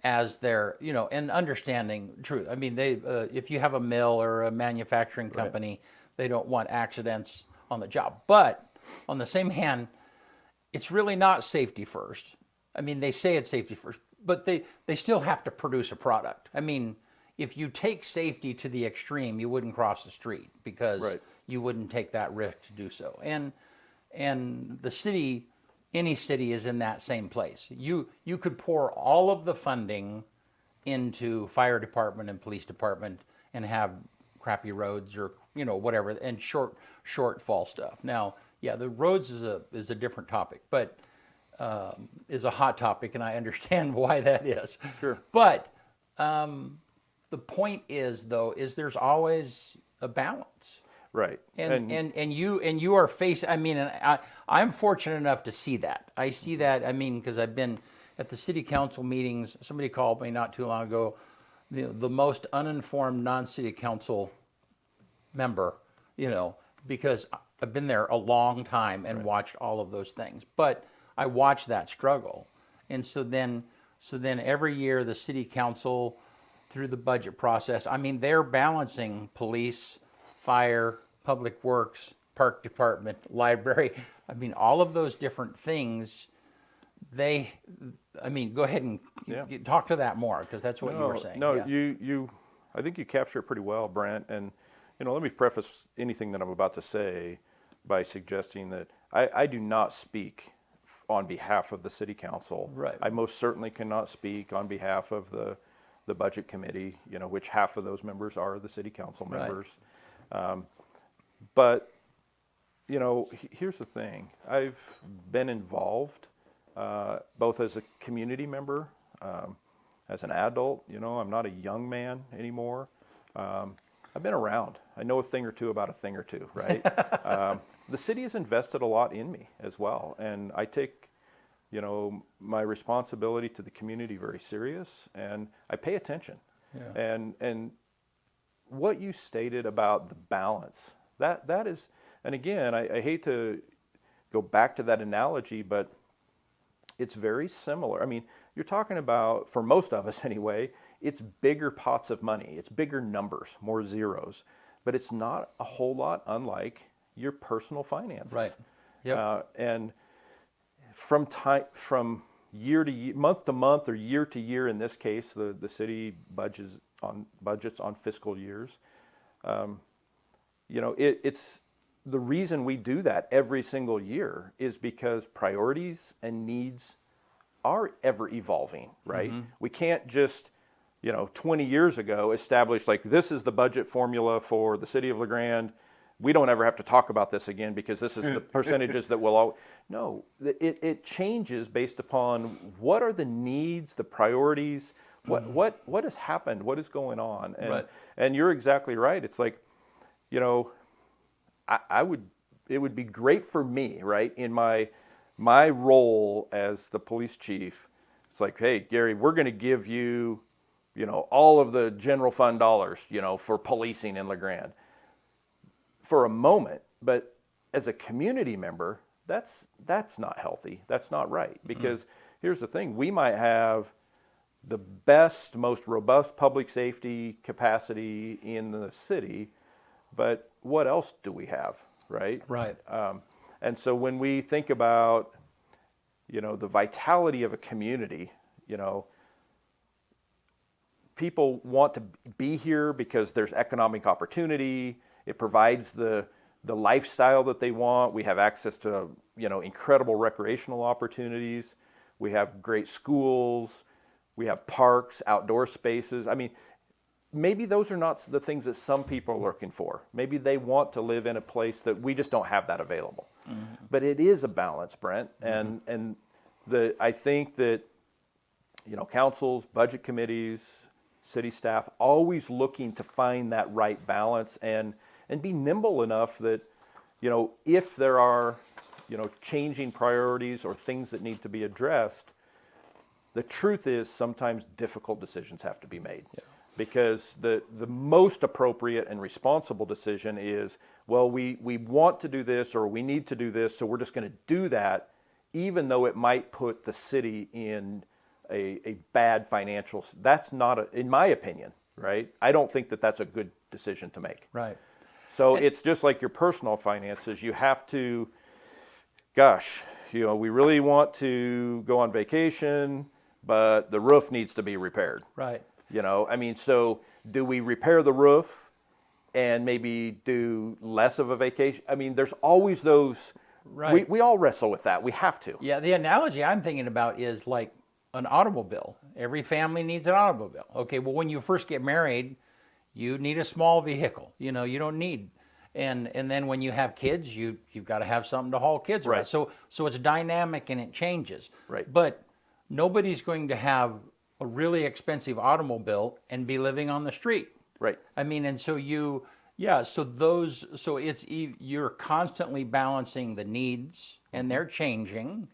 as their, and understanding truth. I mean, if you have a mill or a manufacturing company, they don't want accidents on the job. But on the same hand, it's really not safety first. I mean, they say it's safety first, but they still have to produce a product. I mean, if you take safety to the extreme, you wouldn't cross the street because you wouldn't take that risk to do so. And the city, any city is in that same place. You could pour all of the funding into fire department and police department and have crappy roads or whatever, and shortfall stuff. Now, yeah, the roads is a different topic, but is a hot topic, and I understand why that is. Sure. But the point is, though, there's always a balance. Right. And you are facing, I mean, and I'm fortunate enough to see that. I see that, I mean, because I've been at the city council meetings. Somebody called me not too long ago, the most uninformed non-city council member, because I've been there a long time and watched all of those things. But I watched that struggle. And so then every year the city council, through the budget process, I mean, they're balancing police, fire, public works, park department, library. I mean, all of those different things, go ahead and talk to that more, because that's what you were saying. No, Yeah. I think you capture it pretty well, Brent. And, let me preface anything that I'm about to say by suggesting that I do not speak on behalf of the city council. Right. I most certainly cannot speak on behalf of the budget committee, which half of those members are the city council members. But, here's the thing. I've been involved both as a community member, as an adult. I'm not a young man anymore. I've been around. I know a thing or two about a thing or two, right? The city has invested a lot in me as well. And I take, my responsibility to the community very serious, and I pay attention. Yeah. And what you stated about the balance, that is, and again, I hate to go back to that analogy, but it's very similar. I mean, you're talking about, for most of us anyway, it's bigger pots of money. It's bigger numbers, more zeros. But it's not a whole lot unlike your personal finances. Right. Yep. And from year to year, month to month, or year to year, in this case, the city budgets on fiscal years. It's the reason we do that every single year is because priorities and needs are ever evolving, right? We can't just, 20 years ago establish like this is the budget formula for the city of LeGrand. We don't ever have to talk about this again because this is the percentages that will all. No, it changes based upon what are the needs, the priorities, what has happened, what is going on, and Right. and you're exactly right. It's like, it would be great for me, right, in my role as the police chief. It's like, hey, Gary, we're going to give you, all of the general fund dollars, for policing in LeGrand for a moment. But as a community member, that's not healthy. That's not right. Because here's the thing, we might have the best, most robust public safety capacity in the city, but what else do we have, right? Right. And so when we think about, the vitality of a community, people want to be here because there's economic opportunity. It provides the lifestyle that they want. We have access to, incredible recreational opportunities. We have great schools. We have parks, outdoor spaces. I mean, maybe those are not the things that some people are looking for. Maybe they want to live in a place that we just don't have that available. But it is a balance, Brent. And I think that, councils, budget committees, city staff, always looking to find that right balance and be nimble enough that, if there are, changing priorities or things that need to be addressed, the truth is sometimes difficult decisions have to be made. Yeah. Because the most appropriate and responsible decision is, well, we want to do this or we need to do this, so we're just going to do that, even though it might put the city in a bad financial. That's not, in my opinion, right? I don't think that that's a good decision to make. Right. So it's just like your personal finances. You have to, gosh, we really want to go on vacation, but the roof needs to be repaired. Right. So do we repair the roof and maybe do less of a vacation? I mean, there's always those, Right. We all wrestle with that. We have to. Yeah, the analogy I'm thinking about is like an automobile. Every family needs an automobile. Okay, well, when you first get married, you need a small vehicle. You don't need, and then when you have kids, you've got to have something to haul kids around. Right. So it's dynamic and it changes. Right. But nobody's going to have a really expensive automobile and be living on the street. Right. I mean, and so you're constantly balancing the needs, and they're changing,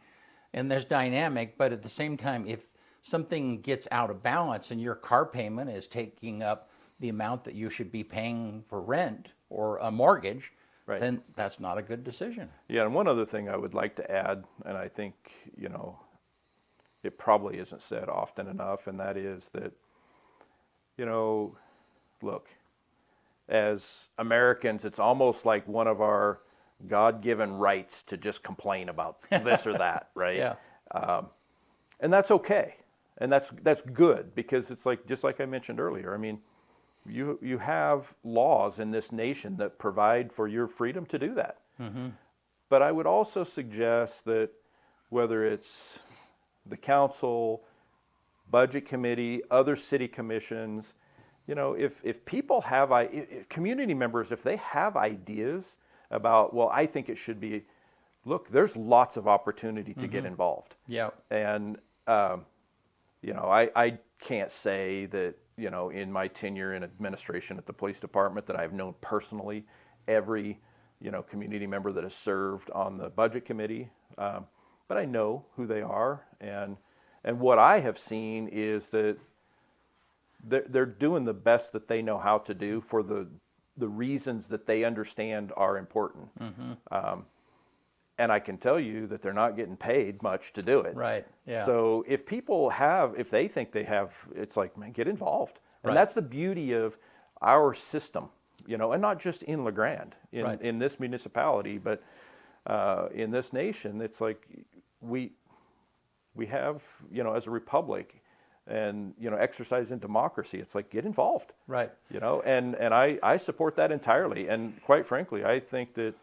and there's dynamic, but at the same time, if something gets out of balance and your car payment is taking up the amount that you should be paying for rent or a mortgage, Right. then that's not a good decision. Yeah, and one other thing I would like to add, and I think, it probably isn't said often enough, and that is that, look, as Americans, it's almost like one of our God-given rights to just complain about this or that, right? Yeah. And that's okay, and that's good, because it's like, just like I mentioned earlier. I mean, you have laws in this nation that provide for your freedom to do that. But I would also suggest that whether it's the council, budget committee, other city commissions, if people have, if community members, if they have ideas about, well, I think it should be, look, there's lots of opportunity to get involved. Yeah. And, I can't say that, in my tenure in administration at the police department that I've known personally every, community member that has served on the budget committee. But I know who they are. And what I have seen is that they're doing the best that they know how to do for the reasons that they understand are important. and I can tell you that they're not getting paid much to do it. Right, yeah. So if if they think they have, it's like, man, get involved. And Right. that's the beauty of our system, and not just in La Grande, Right. in this municipality, but in this nation. It's like we have, as a republic, and exercise in democracy. It's like, get involved. Right. And I support that entirely. And quite frankly, I think that,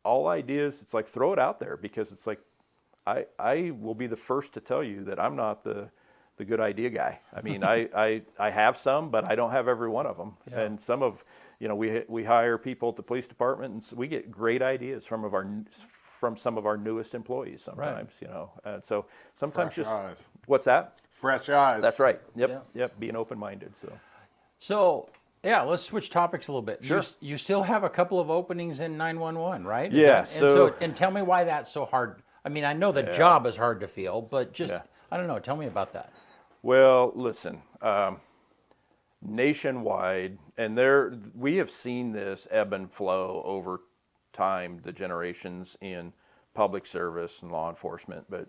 all ideas, it's like, throw it out there, because it's like, I will be the first to tell you that I'm not the good idea guy. I mean, I have some, but I don't have every one of them. Yeah. And some of, we hire people at the police department, and we get great ideas from some of our newest employees sometimes, and so sometimes Fresh just, eyes. what's that? Fresh eyes. That's right. Yep. Yeah. Yep. Being open-minded. So, yeah, let's switch topics a little bit. Sure. You still have a couple of openings in 911, right? Yeah, And tell me why that's so hard. I mean, I know the job is hard to fill, but just, Yeah. I don't know, tell me about that. Well, listen, nationwide, and we have seen this ebb and flow over time, the generations in public service and law enforcement, but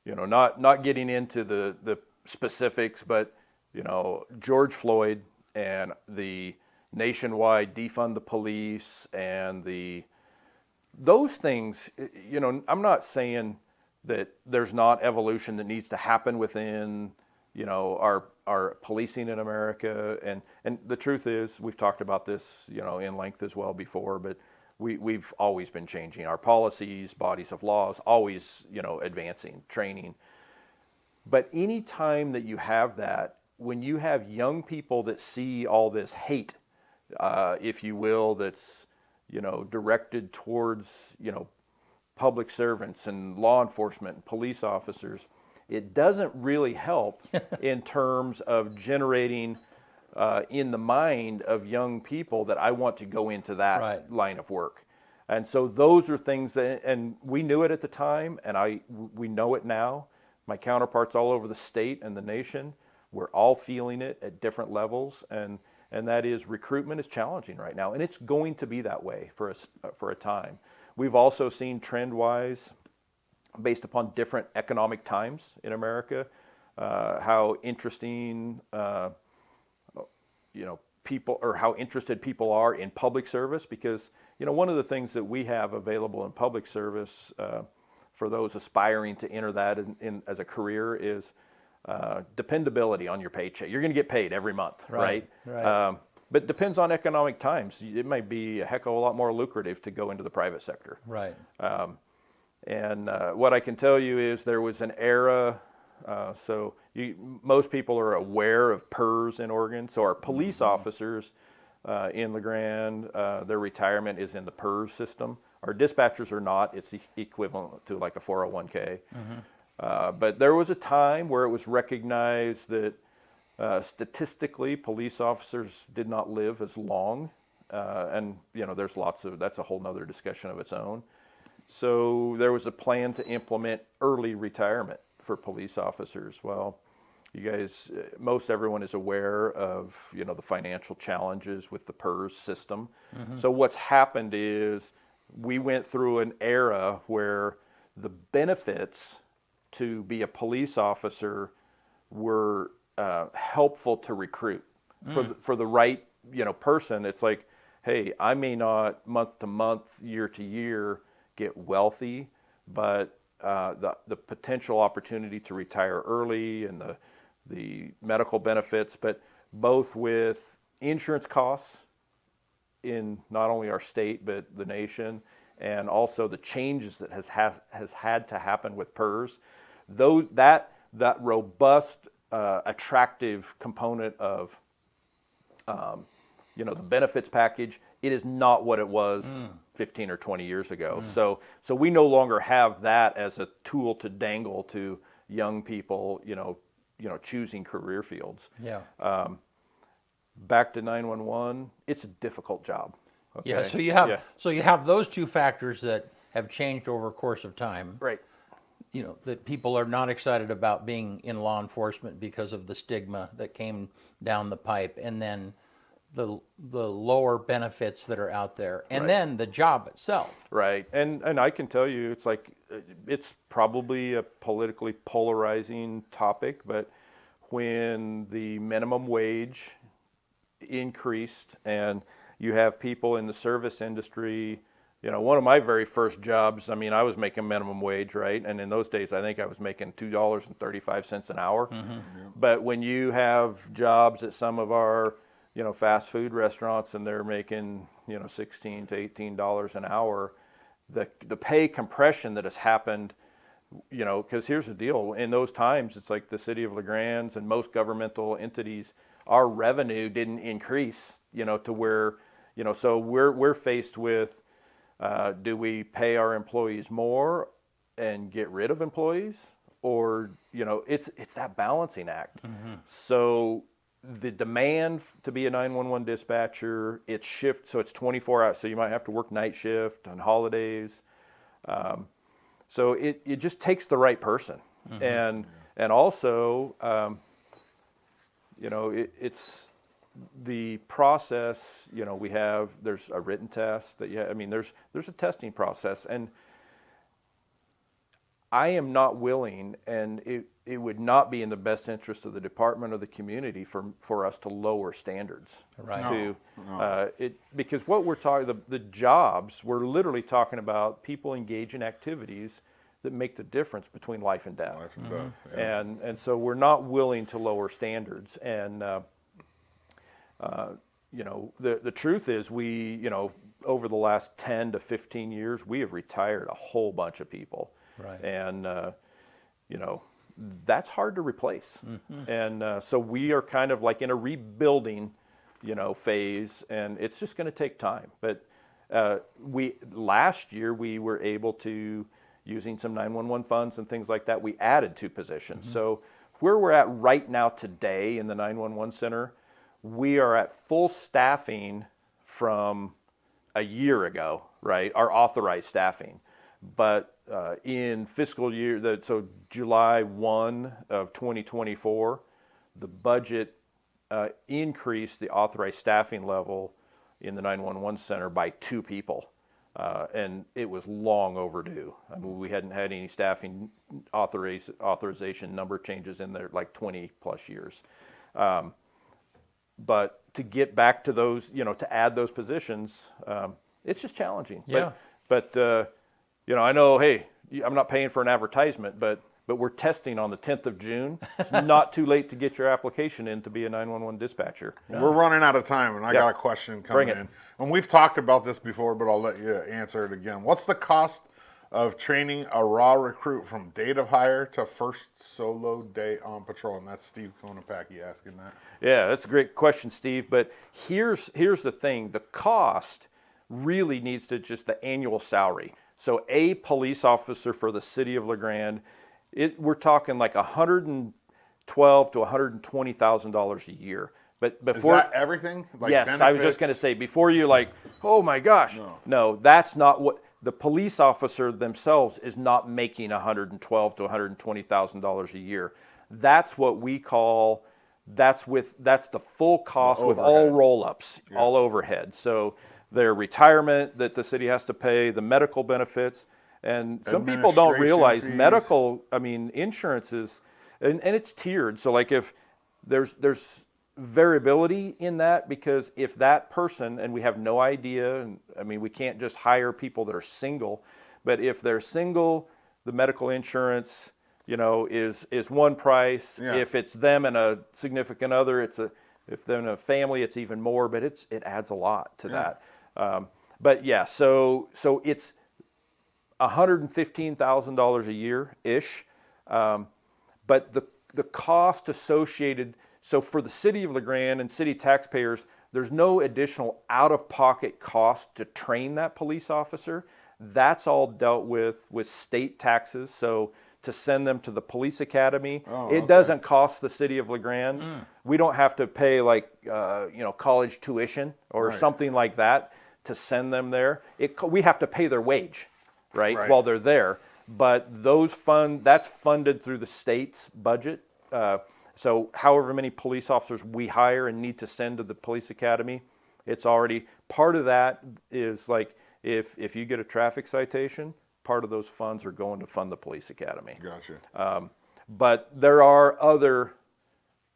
not getting into the specifics, but George Floyd and the nationwide defund the police and those things, I'm not saying that there's not evolution that needs to happen within our policing in America, and the truth is, we've talked about this in length as well before, but we've always been changing our policies, bodies of laws, always advancing, training. But any time that you have that, when you have young people that see all this hate, if you will, that's directed towards public servants and law enforcement and police officers, it doesn't really help in terms of generating in the mind of young people that I want to go into that Right. line of work. And so those are things that, and we knew it at the time, and we know it now. My counterparts all over the state and the nation, we're all feeling it at different levels, and that is, recruitment is challenging right now, and it's going to be that way for a time. We've also seen trend-wise, based upon different economic times in America, how interesting people, or how interested people are in public service, because one of the things that we have available in public service for those aspiring to enter that in as a career is dependability on your paycheck. You're going to get paid every month, right? Right. But it depends on economic times. It might be a heck of a lot more lucrative to go into the private sector. Right. And what I can tell you is there was an era, most people are aware of PERS in Oregon. So our police officers in La Grande, their retirement is in the PERS system. Our dispatchers are not. It's equivalent to like a 401k. But there was a time where it was recognized that statistically police officers did not live as long. And there's that's a whole nother discussion of its own. So there was a plan to implement early retirement for police officers. Well, you guys, most everyone is aware of, the financial challenges with the PERS system. So what's happened is we went through an era where the benefits to be a police officer were helpful to recruit for the right, person. It's like, hey, I may not month to month, year to year get wealthy, but the potential opportunity to retire early and the medical benefits, but both with insurance costs in not only our state but the nation, and also the changes that has had to happen with PERS, that robust, attractive component of the benefits package, it is not what it was 15 or 20 years ago. So we no longer have that as a tool to dangle to young people, choosing career fields. Yeah. Back to 911, it's a difficult job. Okay? Yeah. So you have those two factors that have changed over a course of time. Right. That people are not excited about being in law enforcement because of the stigma that came down the pipe, and then the lower benefits that are out there, and Right. then the job itself. Right, and I can tell you, it's like it's probably a politically polarizing topic, but when the minimum wage increased and you have people in the service industry, one of my very first jobs, I mean, I was making minimum wage, right? And in those days, I think I was making $2.35 an hour. But when you have jobs at some of our, fast food restaurants and they're making, $16 to $18 an hour, the pay compression that has happened, because here's the deal, in those times, it's like the city of LeGrand and most governmental entities, our revenue didn't increase, to where, so we're faced with, do we pay our employees more and get rid of employees? Or, it's that balancing act. So the demand to be a 911 dispatcher, it's shift, so it's 24 hours. So you might have to work night shift on holidays. So it just takes the right person. And also, it's the process, there's a written test that there's a testing process, and I am not willing, and it would not be in the best interest of the department or the community for us to lower standards. Right. Because what we're talking, the jobs, we're literally talking about people engage in activities that make the difference between life and death. Life and death, yeah. And so we're not willing to lower standards. And the truth is, we over the last 10 to 15 years, we have retired a whole bunch of people. Right. And that's hard to replace. And so we are kind of like in a rebuilding phase, and it's just going to take time. But last year we were able to, using some 911 funds and things like that, we added 2 positions. So where we're at right now today in the 911 center, we are at full staffing from a year ago, right? Our authorized staffing. But in fiscal year, so July 1 of 2024, the budget increased the authorized staffing level in the 911 center by 2 people. And it was long overdue. I mean, we hadn't had any staffing authorization number changes in there like 20 plus years. But to get back to those, to add those positions, it's just challenging. Yeah. But I know, hey, I'm not paying for an advertisement, but we're testing on the 10th of June. It's not too late to get your application in to be a 911 dispatcher. We're running out of time, and I got a question coming Bring it. in. And we've talked about this before, but I'll let you answer it again. What's the cost of training a raw recruit from date of hire to first solo day on patrol? And that's Steve Konopacki asking that. Yeah, that's a great question, Steve. But here's the thing. The cost really needs to just the annual salary. So a police officer for the city of LeGrand, we're talking like $112,000 to $120,000 a year. But before, Is that everything? Like yes, I was just benefits? going to say, before you like, oh my gosh, no, that's not what the police officer themselves is not making $112,000 to $120,000 a year. That's what we call, that's the full cost with all roll-ups, all overhead. So their retirement that the city has to pay, the medical benefits, and some people don't Administration realize fees. medical, insurance is, and it's tiered. So like if there's variability in that, because if that person, and we have no idea, and we can't just hire people that are single, but if they're single, the medical insurance, is one price. Yeah. If it's them and a significant other, if they're in a family, it's even more, but it adds a lot to that. But yeah, so it's $115,000 a year ish, but the cost associated. So for the city of LeGrand and city taxpayers, there's no additional out-of-pocket cost to train that police officer. That's all dealt with state taxes. So to send them to the police academy, it doesn't cost the city of LeGrand. We don't have to pay like college tuition or something like that to send them there. We have to pay their wage, right, while they're there. But that's funded through the state's budget. So however many police officers we hire and need to send to the police academy, it's already, part of that is like, if you get a traffic citation, part of those funds are going to fund the police academy. Gotcha. But there are other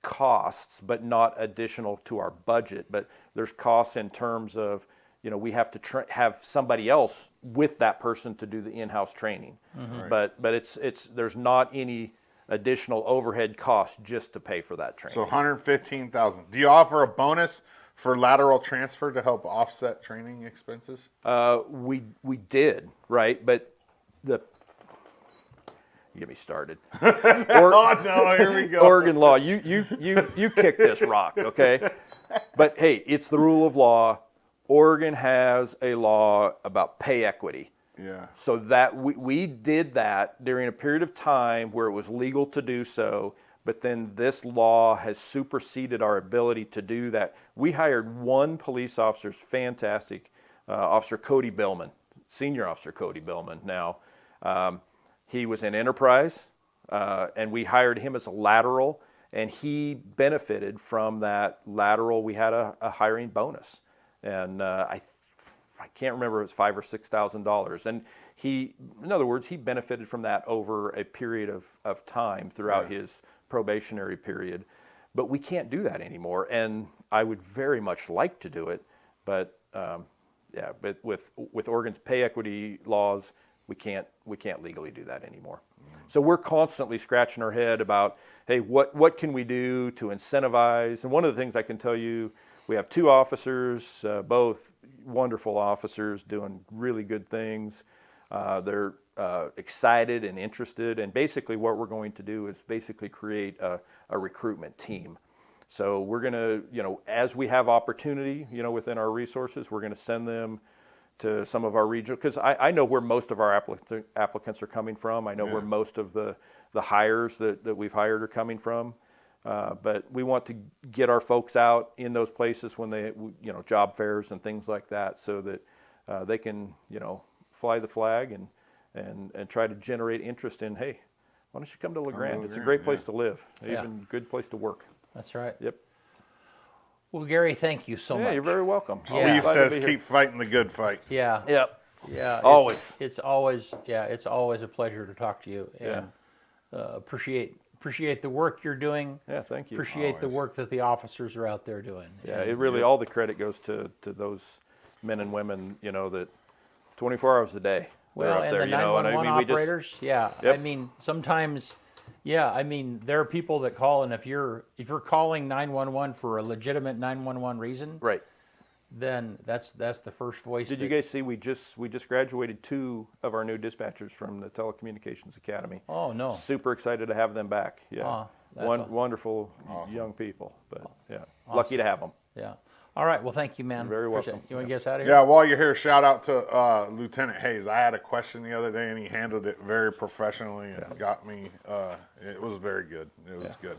costs, but not additional to our budget. But there's costs in terms of, we have to have somebody else with that person to do the in-house training. But it's there's not any additional overhead costs just to pay for that training. So 115,000. Do you offer a bonus for lateral transfer to help offset training expenses? We did, right? But you get me started. Oh no, here we go. Oregon law, you kick this rock, okay? But hey, it's the rule of law. Oregon has a law about pay equity. Yeah. So that we did that during a period of time where it was legal to do so, but then this law has superseded our ability to do that. We hired one police officer, fantastic, Officer Cody Billman, Senior Officer Cody Billman now. He was in Enterprise, and we hired him as a lateral, and he benefited from that lateral. We had a hiring bonus, and I can't remember if it was $5,000 or $6,000. And in other words, he benefited from that over a period of time throughout his probationary period. But we can't do that anymore, and I would very much like to do it, but but with Oregon's pay equity laws, we can't legally do that anymore. So we're constantly scratching our head about, hey, what can we do to incentivize? And one of the things I can tell you, we have two officers, both wonderful officers doing really good things. They're excited and interested, and basically what we're going to do is basically create a recruitment team. So we're going to, as we have opportunity, within our resources, we're going to send them to some of our regional, because I know where most of our applicants are coming from. I know where most of the hires that we've hired are coming from. But we want to get our folks out in those places when they, job fairs and things like that, so that they can, fly the flag and try to generate interest in, hey, why don't you come to LeGrand? It's a great place to live, even good place to work. That's right. Yep. Well, Gary, thank you so much. Yeah, you're very welcome. Yeah. Steve Glad to says be here. keep fighting the good fight. Yeah. Yep. Yeah. Always. It's always a pleasure to talk to you, and appreciate the work you're doing. Yeah, thank you. Appreciate the work that the officers are out there doing. Yeah, it really, all the credit goes to those men and women, that 24 hours a day. Well, they're up and there, the 911 we just, operators, Yep. I mean, sometimes, there are people that call, and if you're calling 911 for a legitimate 911 reason, right. then that's the first voice. Did you guys see we just graduated 2 of our new dispatchers from the Telecommunications Academy? Oh no! Super excited to have them back. Yeah, that's wonderful young people. But lucky to have them. Yeah. All right. Well, thank you, man. You're very Appreciate welcome. it. You want to get us out of here? Yeah, while you're here, shout out to Lieutenant Hayes. I had a question the other day, and he handled it very professionally and got me. It was very good. It was good.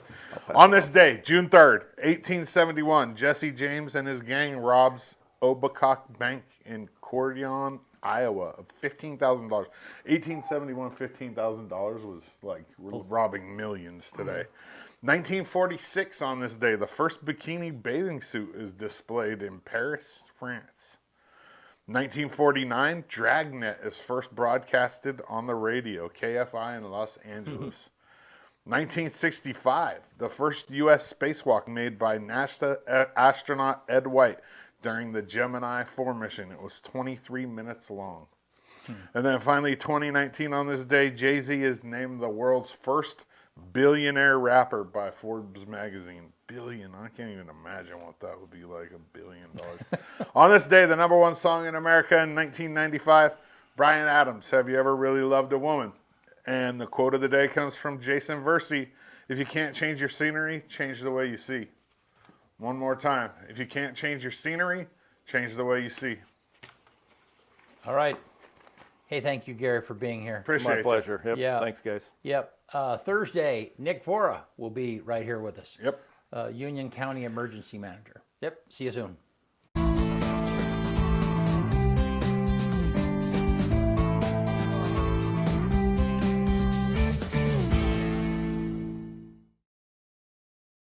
On this day, June 3rd, 1871, Jesse James and his gang robs Obacock Bank in Cordion, Iowa, of $15,000. 1871, $15,000 was like we're robbing millions today. 1946, on this day, the first bikini bathing suit is displayed in Paris, France. 1949, Dragnet is first broadcasted on the radio, KFI in Los Angeles. 1965, the first U.S. spacewalk made by NASA astronaut Ed White during the Gemini 4 mission. It was 23 minutes long. And then finally, 2019, on this day, Jay-Z is named the world's first billionaire rapper by Forbes magazine. Billion. I can't even imagine what that would be like, $1 billion. On this day, the #1 song in America in 1995, Bryan Adams, Have You Ever Really Loved a Woman? And the quote of the day comes from Jason Versey, if you can't change your scenery, change the way you see. One more time. If you can't change your scenery, change the way you see. All right. Hey, thank you, Gary, for being here. Appreciate My you. pleasure. Yep. Yeah. Thanks, guys. Yep. Thursday, Nick Fora will be right here with us. Yep. Union County Emergency Manager. Yep. See you soon.